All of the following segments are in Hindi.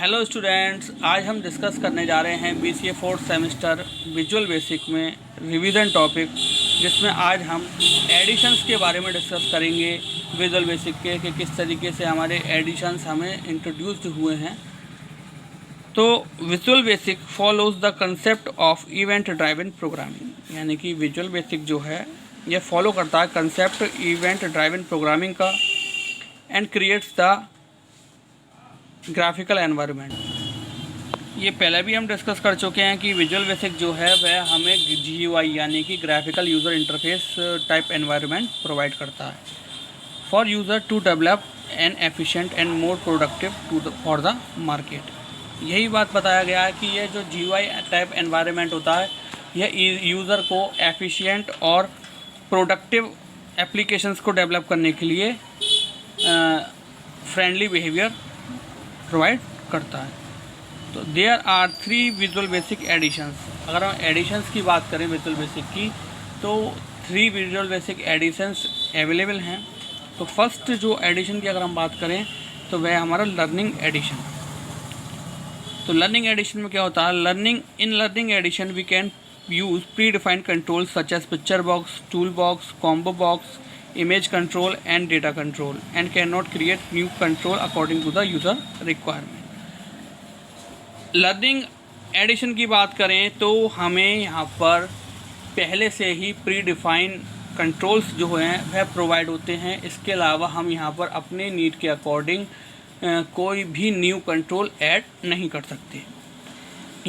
हेलो स्टूडेंट्स, आज हम डिस्कस करने जा रहे हैं BCA fourth semester visual basic में रिवीजन टॉपिक, जिसमें आज हम एडिशंस के बारे में डिस्कस करेंगे। विजुअल बेसिक के कि किस तरीके से हमारे एडिशंस हमें इंट्रोड्यूस्ड हुए हैं। तो visual basic follows the concept of event driven programming, यानी कि विजुअल बेसिक जो है यह फॉलो करता है कंसेप्ट इवेंट ड्राइवन प्रोग्रामिंग का and creates the graphical environment. ये पहले भी हम डिस्कस कर चुके हैं कि विजुअल बेसिक जो है वह हमें GUI यानी कि graphical user interface type environment provide करता है for user to develop an efficient and more productive for the market. यही बात बताया गया है कि यह जो GUI टाइप एनवायरनमेंट होता है यह यूज़र को एफिशिएंट और प्रोडक्टिव एप्लीकेशंस को डेवलप करने के लिए फ्रेंडली बिहेवियर प्रोवाइड करता है। तो there are 3 visual basic editions. अगर हम एडिशंस की बात करें विजुअल बेसिक की, तो 3 विजुअल बेसिक एडिशंस अवेलेबल हैं। तो फर्स्ट जो एडिशन की अगर हम बात करें तो वह हमारा लर्निंग एडिशन। तो लर्निंग एडिशन में क्या होता है, learning edition we can use predefined control such as picture box, tool box, combo box, image control and data control and cannot create new control according to the user requirement। Learning edition की बात करें तो हमें यहाँ पर पहले से ही प्री डिफाइन कंट्रोल्स जो हैं वह प्रोवाइड होते हैं। इसके अलावा हम यहाँ पर अपने नीड के अकॉर्डिंग कोई भी न्यू कंट्रोल ऐड नहीं कर सकते।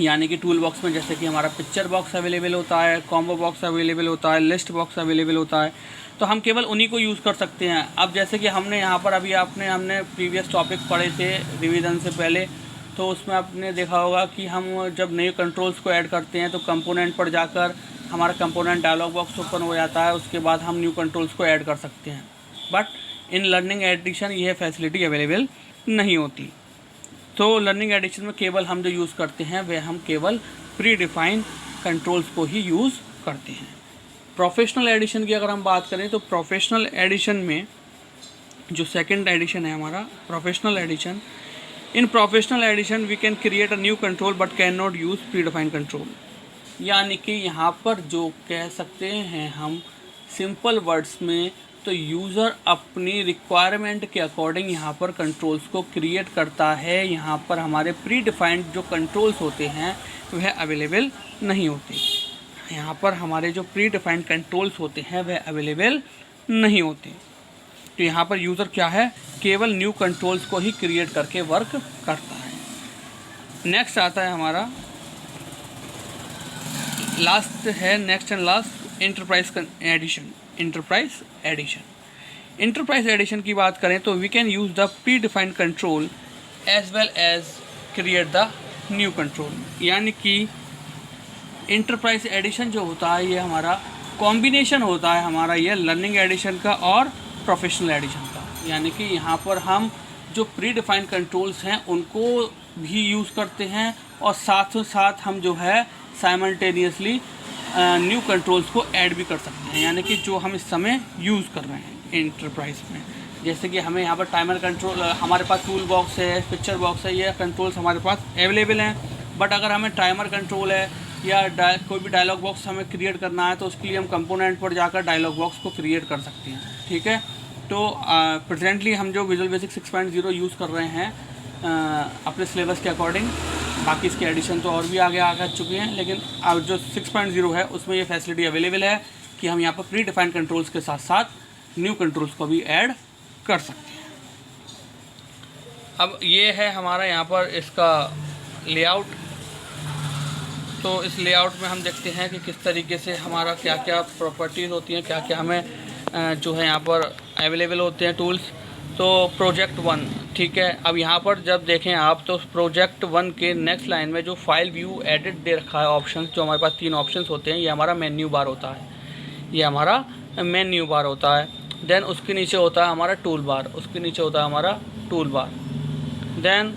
यानी कि टूल बॉक्स में जैसे कि हमारा पिक्चर बॉक्स अवेलेबल होता है, कॉम्बो बॉक्स अवेलेबल होता है, लिस्ट बॉक्स अवेलेबल होता है, तो हम केवल उन्हीं को यूज़ कर सकते हैं। अब जैसे कि हमने यहाँ पर अभी हमने प्रीवियस टॉपिक पढ़े थे रिवीजन से पहले, तो उसमें आपने देखा होगा कि हम जब नए कंट्रोल्स को ऐड करते हैं तो कंपोनेंट पर जाकर हमारा कंपोनेंट डायलॉग बॉक्स ओपन हो जाता है, उसके बाद हम न्यू कंट्रोल्स को ऐड कर सकते हैं। बट इन लर्निंग एडिशन यह फैसिलिटी अवेलेबल नहीं होती। तो लर्निंग एडिशन में केवल हम जो यूज़ करते हैं वह हम केवल प्री डिफाइंड कंट्रोल्स को ही यूज़ करते हैं। प्रोफेशनल एडिशन की अगर हम बात करें तो प्रोफेशनल एडिशन में जो सेकंड एडिशन है हमारा professional edition, in professional edition we can create a new control but can not use predefined control. यानी कि यहाँ पर जो कह सकते हैं हम सिंपल वर्ड्स में, तो यूज़र अपनी रिक्वायरमेंट के अकॉर्डिंग यहाँ पर कंट्रोल्स को क्रिएट करता है। यहाँ पर हमारे प्री डिफाइंड जो कंट्रोल्स होते हैं वह अवेलेबल नहीं होते। यहाँ पर हमारे जो प्री डिफाइंड कंट्रोल्स होते हैं वह अवेलेबल नहीं होते। तो यहाँ पर यूज़र क्या है, केवल न्यू कंट्रोल्स को ही क्रिएट करके वर्क करता है। नेक्स्ट आता है हमारा लास्ट है, next and last enterprise edition की बात करें तो we can use the predefined control as well as create the new control. यानी कि इंटरप्राइज एडिशन जो होता है ये हमारा कॉम्बिनेशन होता है हमारा ये लर्निंग एडिशन का और प्रोफेशनल एडिशन का। यानी कि यहाँ पर हम जो प्री डिफाइंड कंट्रोल्स हैं उनको भी यूज़ करते हैं और साथ साथ हम जो है साइमल्टेनियसली न्यू कंट्रोल्स को ऐड भी कर सकते हैं। यानी कि जो हम इस समय यूज़ कर रहे हैं इंटरप्राइज में, जैसे कि हमें यहाँ पर टाइमर कंट्रोल, हमारे पास टूल बॉक्स है, पिक्चर बॉक्स है, ये कंट्रोल्स हमारे पास अवेलेबल हैं। बट अगर हमें टाइमर कंट्रोल है या कोई भी डायलॉग बॉक्स हमें क्रिएट करना है तो उसके लिए हम कंपोनेंट पर जाकर डायलॉग बॉक्स को क्रिएट कर सकते हैं। ठीक है, तो प्रेजेंटली हम जो विजुअल बेसिक 6.0 यूज़ कर रहे हैं अपने सिलेबस के अकॉर्डिंग। बाकी इसके एडिशन तो और भी आगे आ चुके हैं, लेकिन अब जो 6.0 है उसमें ये फैसिलिटी अवेलेबल है कि हम यहाँ पर प्री डिफाइंड कंट्रोल्स के साथ साथ न्यू कंट्रोल्स को भी ऐड कर सकते हैं। अब ये है हमारा यहाँ पर इसका लेआउट। तो इस लेआउट में हम देखते हैं कि किस तरीके से हमारा क्या क्या प्रॉपर्टीज़ होती हैं, क्या क्या हमें जो है यहाँ पर अवेलेबल होते हैं टूल्स। तो प्रोजेक्ट 1, ठीक है। अब यहाँ पर जब देखें आप तो प्रोजेक्ट 1 के नेक्स्ट लाइन में जो फाइल व्यू एडिट दे रखा है ऑप्शन, जो हमारे पास 3 ऑप्शंस होते हैं, ये हमारा मेन्यू बार होता है। ये हमारा मेन्यू बार होता है। देन उसके नीचे होता है हमारा टूल बार, उसके नीचे होता है हमारा टूल बार। देन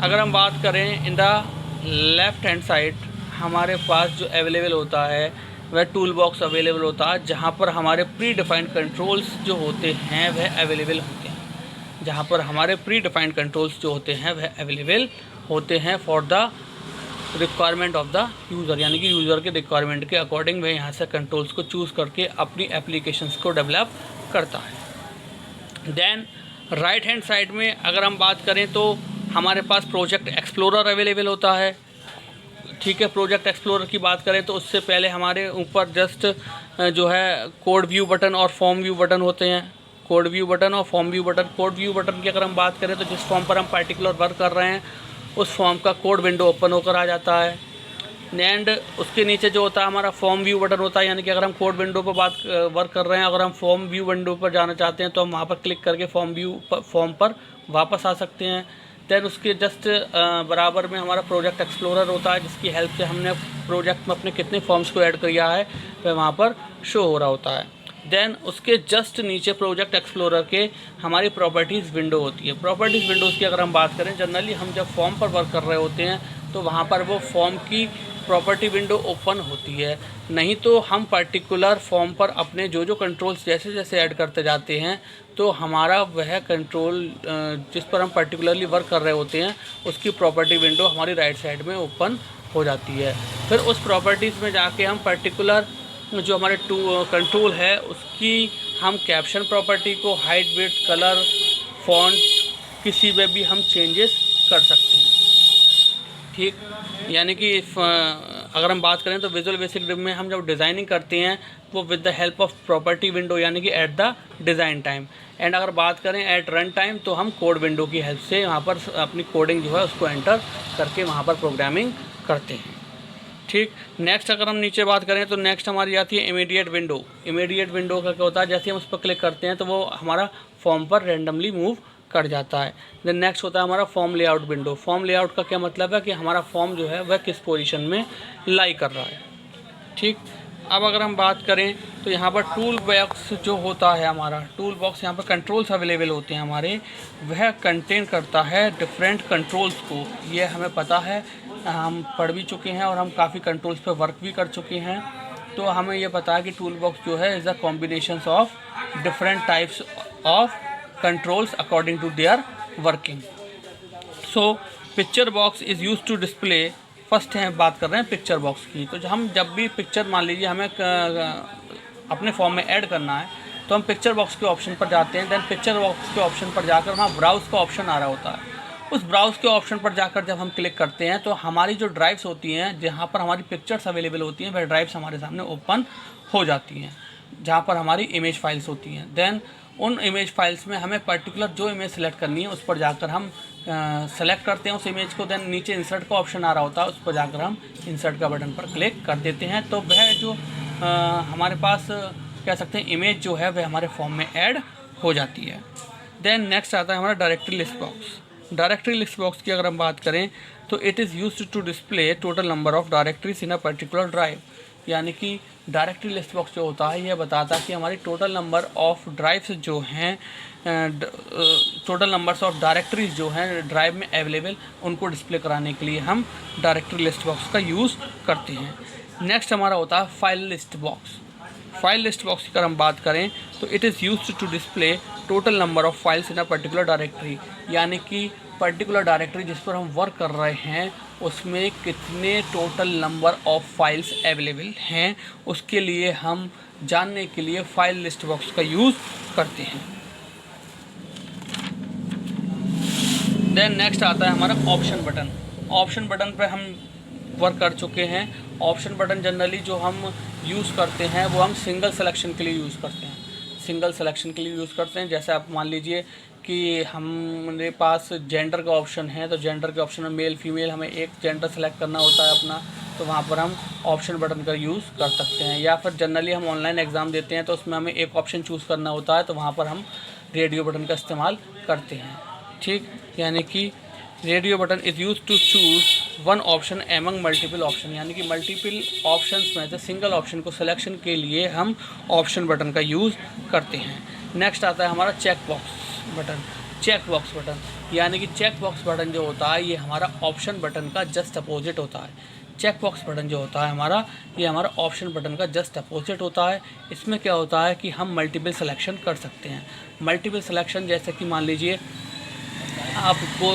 अगर हम बात करें in the left hand side, हमारे पास जो अवेलेबल होता है वह टूल बॉक्स अवेलेबल होता है, जहाँ पर हमारे प्री डिफाइंड कंट्रोल्स जो होते हैं वह अवेलेबल होते हैं। जहाँ पर हमारे प्री डिफाइंड कंट्रोल्स जो होते हैं वह अवेलेबल होते हैं for the requirement of the user, यानी कि यूज़र के रिक्वायरमेंट के अकॉर्डिंग वह यहाँ से कंट्रोल्स को चूज़ करके अपनी एप्लीकेशंस को डेवलप करता है। देन राइट हैंड साइड में अगर हम बात करें तो हमारे पास प्रोजेक्ट एक्सप्लोरर अवेलेबल होता है। ठीक है, प्रोजेक्ट एक्सप्लोरर की बात करें तो उससे पहले हमारे ऊपर जस्ट जो है कोड व्यू बटन और फॉर्म व्यू बटन होते हैं। कोड व्यू बटन और form view button. Code view button की अगर हम बात करें तो जिस फॉर्म पर हम पर्टिकुलर वर्क कर रहे हैं उस फॉर्म का कोड विंडो ओपन होकर आ जाता है। एंड उसके नीचे जो होता है हमारा फॉर्म व्यू बटन होता है, यानी कि अगर हम कोड विंडो पर वर्क कर रहे हैं, अगर हम फॉर्म व्यू विंडो पर जाना चाहते हैं तो हम वहाँ पर क्लिक करके फॉर्म पर वापस आ सकते हैं। देन उसके जस्ट बराबर में हमारा प्रोजेक्ट एक्सप्लोरर होता है, जिसकी हेल्प से हमने प्रोजेक्ट में अपने कितने फॉर्म्स को ऐड किया है वह वहाँ पर शो हो रहा होता है। देन उसके जस्ट नीचे प्रोजेक्ट एक्सप्लोरर के हमारी प्रॉपर्टीज़ विंडो होती है। प्रॉपर्टीज़ विंडोज़ की अगर हम बात करें, जनरली हम जब फॉर्म पर वर्क कर रहे होते हैं तो वहाँ पर वो फॉर्म की प्रॉपर्टी विंडो ओपन होती है। नहीं तो हम पर्टिकुलर फॉर्म पर अपने जो कंट्रोल्स जैसे जैसे ऐड करते जाते हैं तो हमारा वह कंट्रोल जिस पर हम पर्टिकुलरली वर्क कर रहे होते हैं उसकी प्रॉपर्टी विंडो हमारी राइट साइड में ओपन हो जाती है। फिर उस प्रॉपर्टीज़ में जाके हम पर्टिकुलर जो हमारे कंट्रोल है उसकी हम कैप्शन प्रॉपर्टी को हाइट, विड्थ, कलर, फॉन्ट किसी में भी हम चेंजेस कर सकते हैं। ठीक, यानी कि अगर हम बात करें तो विजुअल बेसिक में हम जब डिज़ाइनिंग करते हैं वो with the help of property window, यानी कि at the design time. And अगर बात करें एट रन टाइम तो हम कोड विंडो की हेल्प से वहाँ पर अपनी कोडिंग जो है उसको एंटर करके वहाँ पर प्रोग्रामिंग करते हैं। ठीक, नेक्स्ट अगर हम नीचे बात करें तो नेक्स्ट हमारी आती है इमीडिएट विंडो। इमीडिएट विंडो का क्या होता है, जैसे हम उस पर क्लिक करते हैं तो वो हमारा फॉर्म पर रेंडमली मूव कर जाता है। देन नेक्स्ट होता है हमारा form layout window. Form layout का क्या मतलब है कि हमारा फॉर्म जो है वह किस पोजीशन में लाई कर रहा है। ठीक, अब अगर हम बात करें तो यहाँ पर टूल बॉक्स जो होता है हमारा टूल बॉक्स, यहाँ पर कंट्रोल्स अवेलेबल होते हैं हमारे, वह कंटेन करता है डिफरेंट कंट्रोल्स को। ये हमें पता है, हम पढ़ भी चुके हैं और हम काफ़ी कंट्रोल्स पर वर्क भी कर चुके हैं। तो हमें ये पता है कि टूल बॉक्स जो है is the combinations of different types of controls according to their working. So picture box is use to display. First है बात कर रहे हैं पिक्चर बॉक्स की। तो हम जब भी पिक्चर मान लीजिए हमें अपने फॉर्म में ऐड करना है तो हम पिक्चर बॉक्स के ऑप्शन पर जाते हैं। देन पिक्चर बॉक्स के ऑप्शन पर जाकर वहाँ ब्राउज़ का ऑप्शन आ रहा होता है। उस ब्राउज़ के ऑप्शन पर जाकर जब हम क्लिक करते हैं तो हमारी जो ड्राइव्स होती हैं जहाँ पर हमारी पिक्चर्स अवेलेबल होती हैं वह ड्राइव्स हमारे सामने ओपन हो जाती हैं, जहाँ पर हमारी इमेज फाइल्स होती हैं। देन उन इमेज फाइल्स में हमें पर्टिकुलर जो इमेज सेलेक्ट करनी है उस पर जाकर हम सेलेक्ट करते हैं उस इमेज को। देन नीचे इंसर्ट का ऑप्शन आ रहा होता है, उस पर जाकर हम इंसर्ट का बटन पर क्लिक कर देते हैं। तो वह जो हमारे पास कह सकते हैं इमेज जो है वह हमारे फॉर्म में ऐड हो जाती है। देन नेक्स्ट आता है हमारा directory list box. Directory list box की अगर हम बात करें तो it is used to display total number of directories in a particular drive. यानी कि डायरेक्टरी लिस्ट बॉक्स जो होता है यह बताता है कि हमारी टोटल नंबर ऑफ़ ड्राइव्स जो हैं, टोटल नंबर्स ऑफ डायरेक्टरीज जो हैं ड्राइव में अवेलेबल, उनको डिस्प्ले कराने के लिए हम डायरेक्टरी लिस्ट बॉक्स का यूज़ करते हैं। नेक्स्ट हमारा होता है file list box. File list box की अगर हम बात करें तो it is used to display total number of files in a particular directory. यानी कि पर्टिकुलर डायरेक्टरी जिस पर हम वर्क कर रहे हैं उसमें कितने total number of files available हैं, उसके लिए हम जानने के लिए फाइल लिस्ट बॉक्स का यूज़ करते हैं। देन नेक्स्ट आता है हमारा ऑप्शन बटन। ऑप्शन बटन पर हम वर्क कर चुके हैं। ऑप्शन बटन जनरली जो हम यूज़ करते हैं वो हम सिंगल सिलेक्शन के लिए यूज़ करते हैं। सिंगल सिलेक्शन के लिए यूज़ करते हैं। जैसे आप मान लीजिए कि हमारे पास जेंडर का ऑप्शन है तो जेंडर के ऑप्शन में मेल फीमेल हमें एक जेंडर सेलेक्ट करना होता है अपना, तो वहाँ पर हम ऑप्शन बटन का यूज़ कर सकते हैं। या फिर जनरली हम ऑनलाइन एग्ज़ाम देते हैं तो उसमें हमें एक ऑप्शन चूज़ करना होता है तो वहाँ पर हम रेडियो बटन का इस्तेमाल करते हैं। ठीक, यानी कि radio button is use to choose one option among multiple option. यानी कि मल्टीपल ऑप्शंस में से सिंगल ऑप्शन को सिलेक्शन के लिए हम ऑप्शन बटन का यूज़ करते हैं। नेक्स्ट आता है हमारा check box button. Check box button यानी कि चेक बॉक्स बटन जो होता है ये हमारा ऑप्शन बटन का जस्ट अपोजिट होता है। चेक बॉक्स बटन जो होता है हमारा, ये हमारा ऑप्शन बटन का जस्ट अपोजिट होता है। इसमें क्या होता है कि हम मल्टीपल सिलेक्शन कर सकते हैं। मल्टीपल सिलेक्शन जैसे कि मान लीजिए आपको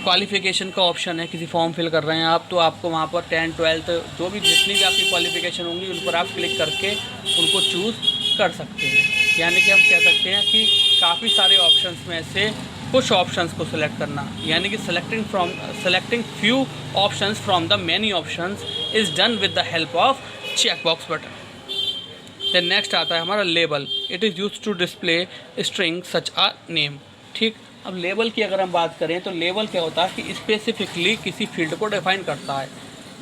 क्वालिफ़िकेशन का ऑप्शन है, किसी फॉर्म फिल कर रहे हैं आप, तो आपको वहाँ पर 10, 12 जो भी जितनी भी आपकी क्वालिफ़िकेशन होंगी उन पर आप क्लिक करके उनको चूज़ कर सकते हैं। यानी कि हम कह सकते हैं कि काफ़ी सारे ऑप्शंस में से कुछ ऑप्शंस को सिलेक्ट करना, यानी कि selecting few options from the many options is done with the help of check box button. Then next आता है हमारा label. It is used to display string such a name. ठीक, अब लेबल की अगर हम बात करें तो लेबल क्या होता है कि स्पेसिफिकली किसी फील्ड को डिफाइन करता है,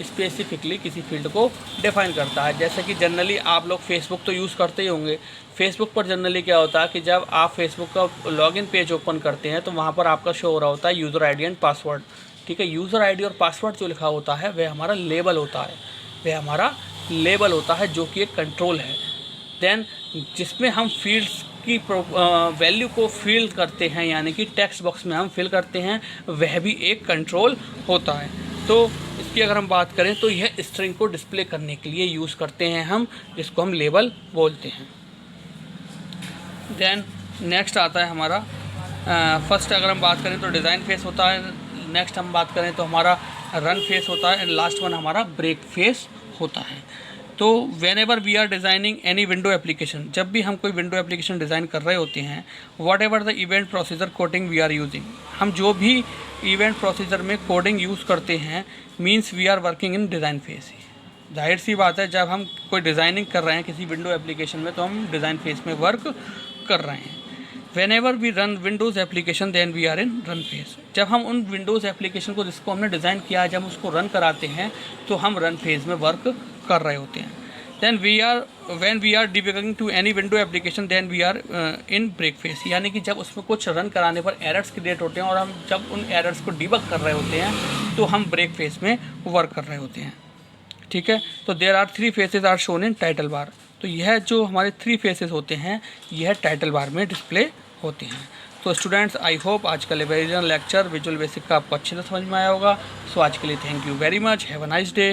स्पेसिफिकली किसी फील्ड को डिफाइन करता है। जैसे कि जनरली आप लोग फेसबुक तो यूज़ करते ही होंगे। फेसबुक पर जनरली क्या होता है कि जब आप फेसबुक का लॉगिन पेज ओपन करते हैं तो वहाँ पर आपका शो हो रहा होता है यूज़र आईडी एंड पासवर्ड। ठीक है, यूज़र आईडी और पासवर्ड जो लिखा होता है वह हमारा लेबल होता है, वह हमारा लेबल होता है जो कि एक कंट्रोल है। देन जिसमें हम फील्ड्स की वैल्यू को फिल करते हैं, यानी कि टेक्स्ट बॉक्स में हम फिल करते हैं, वह भी एक कंट्रोल होता है। तो इसकी अगर हम बात करें तो यह स्ट्रिंग को डिस्प्ले करने के लिए यूज़ करते हैं हम, जिसको हम लेबल बोलते हैं। देन नेक्स्ट आता है हमारा फर्स्ट अगर हम बात करें तो डिज़ाइन फेस होता है, नेक्स्ट हम बात करें तो हमारा रन फेस होता है, एंड लास्ट वन हमारा ब्रेक फेस होता है। तो whenever we are designing any window application, जब भी हम कोई विंडो एप्लीकेशन डिज़ाइन कर रहे होते हैं, whatever the event procedure coding we are using, हम जो भी इवेंट प्रोसीजर में कोडिंग यूज़ करते हैं, means we are working in design phase. जाहिर सी बात है, जब हम कोई डिज़ाइनिंग कर रहे हैं किसी विंडो एप्लीकेशन में तो हम डिज़ाइन फेस में वर्क कर रहे हैं। Whenever we run windows application then we are in run phase. जब हम उन विंडोज़ एप्लीकेशन को जिसको हमने डिज़ाइन किया है, जब हम उसको रन कराते हैं तो हम रन फेज में वर्क कर रहे होते हैं। Then when we are debugging to any window application then we are in break phase, यानी कि जब उसमें कुछ रन कराने पर एरर्स क्रिएट होते हैं और हम जब उन एरर्स को डिबग कर रहे होते हैं तो हम ब्रेक फेस में वर्क कर रहे होते हैं। ठीक है, तो there are 3 phases are shown in title bar. तो यह जो हमारे 3 फेसेस होते हैं यह टाइटल बार में डिस्प्ले होते हैं। तो स्टूडेंट्स, आई होप आज का रिवीजन लेक्चर विजुअल बेसिक का आपको अच्छे से समझ में आया होगा। सो आज के लिए thank you very much, have a nice day.